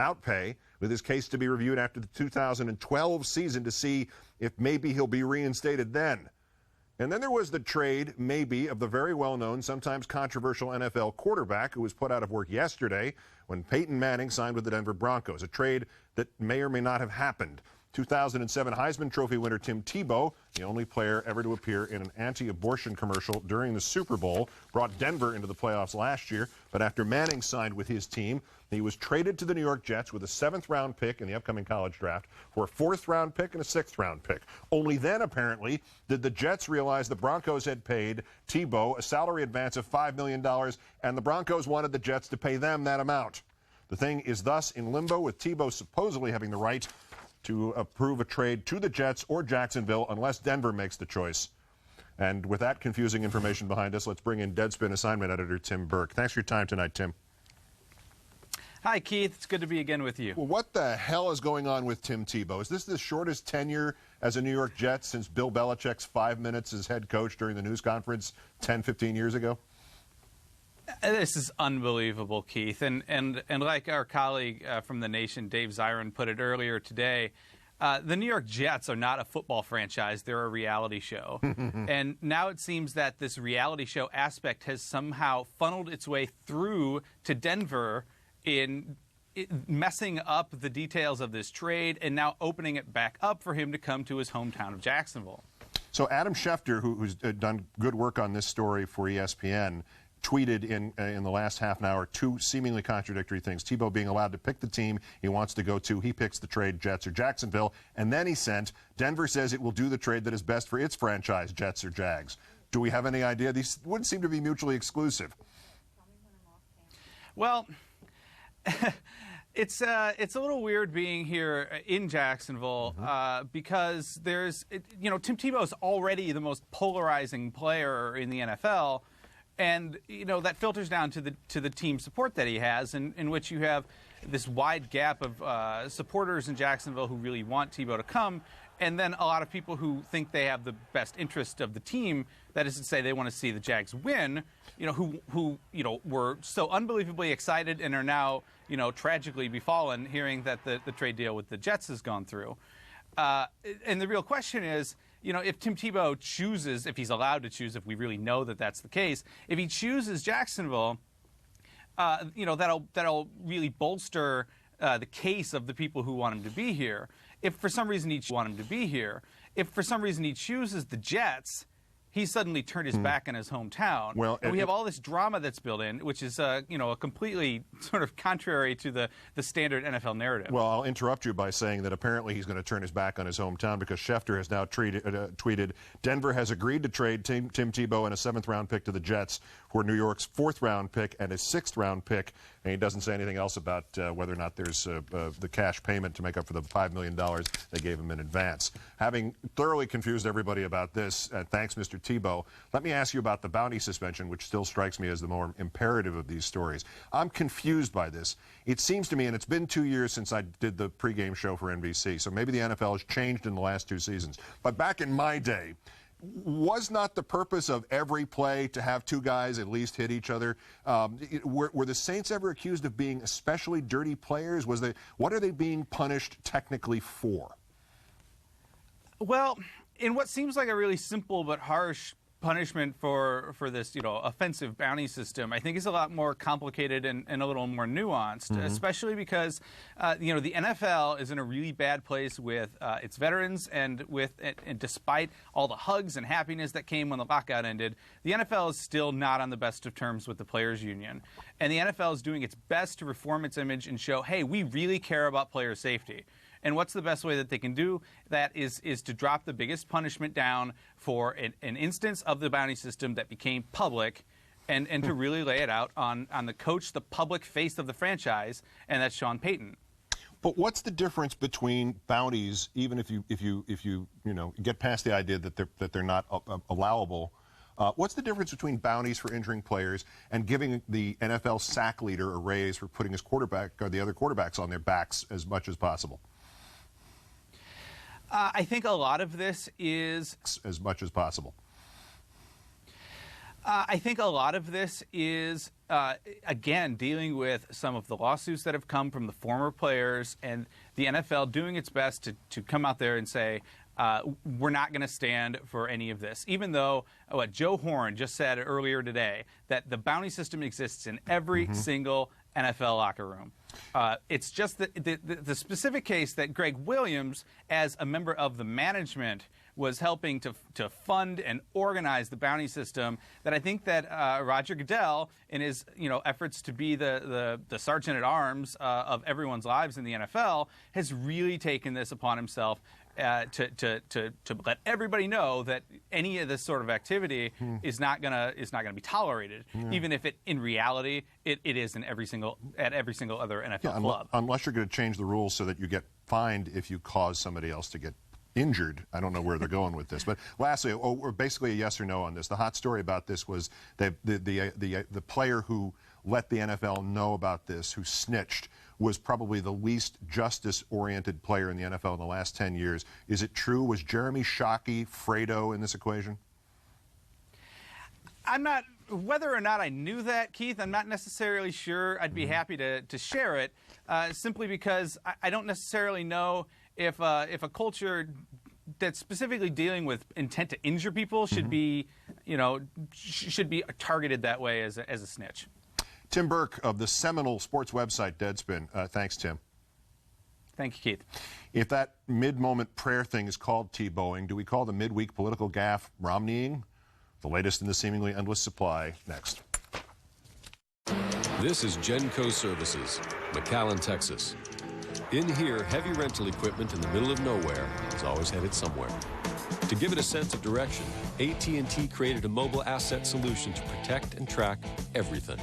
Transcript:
out pay, with his case to be reviewed after the 2012 season to see if maybe he'll be reinstated then. And then there was the trade, maybe, of the very well-known, sometimes controversial NFL quarterback who was put out of work yesterday when Peyton Manning signed with the Denver Broncos, a trade that may or may not have happened. 2007 Heisman Trophy winner Tim Tebow, the only player ever to appear in an anti-abortion commercial during the Super Bowl, brought Denver into the playoffs last year. But after Manning signed with his team, he was traded to the New York Jets with a 7th-round pick in the upcoming college draft for a 4th-round pick and a 6th-round pick. Only then, apparently, did the Jets realize the Broncos had paid Tebow a salary advance of $5 million, and the Broncos wanted the Jets to pay them that amount. The thing is thus in limbo, with Tebow supposedly having the right to approve a trade to the Jets or Jacksonville unless Denver makes the choice. And with that confusing information behind us, let's bring in Deadspin assignment editor Tim Burke. Thanks for your time tonight, Tim. Hi, Keith. It's good to be again with you. Well, what the hell is going on with Tim Tebow? Is this the shortest tenure as a New York Jet since Bill Belichick's 5 minutes as head coach during the news conference 10, 15 years ago? This is unbelievable, Keith. And like our colleague from The Nation, Dave Zirin, put it earlier today, the New York Jets are not a football franchise. They're a reality show. And now it seems that this reality show aspect has somehow funneled its way through to Denver in messing up the details of this trade and now opening it back up for him to come to his hometown of Jacksonville. So Adam Schefter, who's done good work on this story for ESPN, tweeted in the last half an hour 2 seemingly contradictory things. Tebow being allowed to pick the team he wants to go to. He picks the trade, Jets or Jacksonville. And then he sent, Denver says it will do the trade that is best for its franchise, Jets or Jags. Do we have any idea? These wouldn't seem to be mutually exclusive. Well, it's a little weird being here in Jacksonville because there's, Tim Tebow is already the most polarizing player in the NFL. And, that filters down to the team support that he has, in which you have this wide gap of supporters in Jacksonville who really want Tebow to come, and then a lot of people who think they have the best interest of the team, that is to say they want to see the Jags win, who were so unbelievably excited and are now, tragically befallen hearing that the trade deal with the Jets has gone through. And the real question is, if Tim Tebow chooses, if he's allowed to choose, if we really know that that's the case, if he chooses Jacksonville, that'll really bolster the case of the people who want him to be here. If for some reason he chooses the Jets, he's suddenly turned his back on his hometown. Well, and we have all this drama that's built in, which is, a completely sort of contrary to the standard NFL narrative. Well, I'll interrupt you by saying that apparently he's going to turn his back on his hometown because Schefter has now tweeted, Denver has agreed to trade Tim Tebow and a 7th-round pick to the Jets for New York's 4th-round pick and a 6th-round pick. And he doesn't say anything else about whether or not there's the cash payment to make up for the $5 million they gave him in advance. Having thoroughly confused everybody about this, thanks, Mr. Tebow, let me ask you about the bounty suspension, which still strikes me as the more imperative of these stories. I'm confused by this. It seems to me, and it's been 2 years since I did the pregame show for NBC, so maybe the NFL has changed in the last 2 seasons. But back in my day, was not the purpose of every play to have 2 guys at least hit each other? Were the Saints ever accused of being especially dirty players? What are they being punished technically for? Well, in what seems like a really simple but harsh punishment for this, offensive bounty system, I think is a lot more complicated and a little more nuanced, especially because, the NFL is in a really bad place with its veterans and despite all the hugs and happiness that came when the lockout ended, the NFL is still not on the best of terms with the players' union. And the NFL is doing its best to reform its image and show, hey, we really care about player safety. And what's the best way that they can do that is to drop the biggest punishment down for an instance of the bounty system that became public and to really lay it out on the coach, the public face of the franchise, and that's Sean Payton. But what's the difference between bounties, even if you get past the idea that they're not allowable? What's the difference between bounties for injuring players and giving the NFL sack leader a raise for putting his quarterback or the other quarterbacks on their backs as much as possible? I think a lot of this is... As much as possible. I think a lot of this is, again, dealing with some of the lawsuits that have come from the former players and the NFL doing its best to come out there and say, we're not going to stand for any of this, even though what Joe Horn just said earlier today, that the bounty system exists in every single NFL locker room. It's just the specific case that Greg Williams, as a member of the management, was helping to fund and organize the bounty system, that I think that Roger Goodell, in his efforts to be the sergeant at arms of everyone's lives in the NFL, has really taken this upon himself to let everybody know that any of this sort of activity is not gonna be tolerated, even if in reality it is at every single other NFL club. Unless you're going to change the rules so that you get fined if you cause somebody else to get injured. I don't know where they're going with this. But lastly, basically a yes or no on this. The hot story about this was the player who let the NFL know about this, who snitched, was probably the least justice-oriented player in the NFL in the last 10 years. Is it true? Was Jeremy Shockey Fredo in this equation? Whether or not I knew that, Keith, I'm not necessarily sure. I'd be happy to share it, simply because I don't necessarily know if a culture that's specifically dealing with intent to injure people should be, should be targeted that way as a snitch. Tim Burke of the seminal sports website Deadspin. Thanks, Tim. Thank you, Keith. If that mid-moment prayer thing is called Tebowing, do we call the midweek political gaffe Romneying? The latest in the seemingly endless supply, next. This is Genco Services, McAllen, Texas. In here, heavy rental equipment in the middle of nowhere is always headed somewhere. To give it a sense of direction, AT&T created a mobile asset solution to protect and track everything.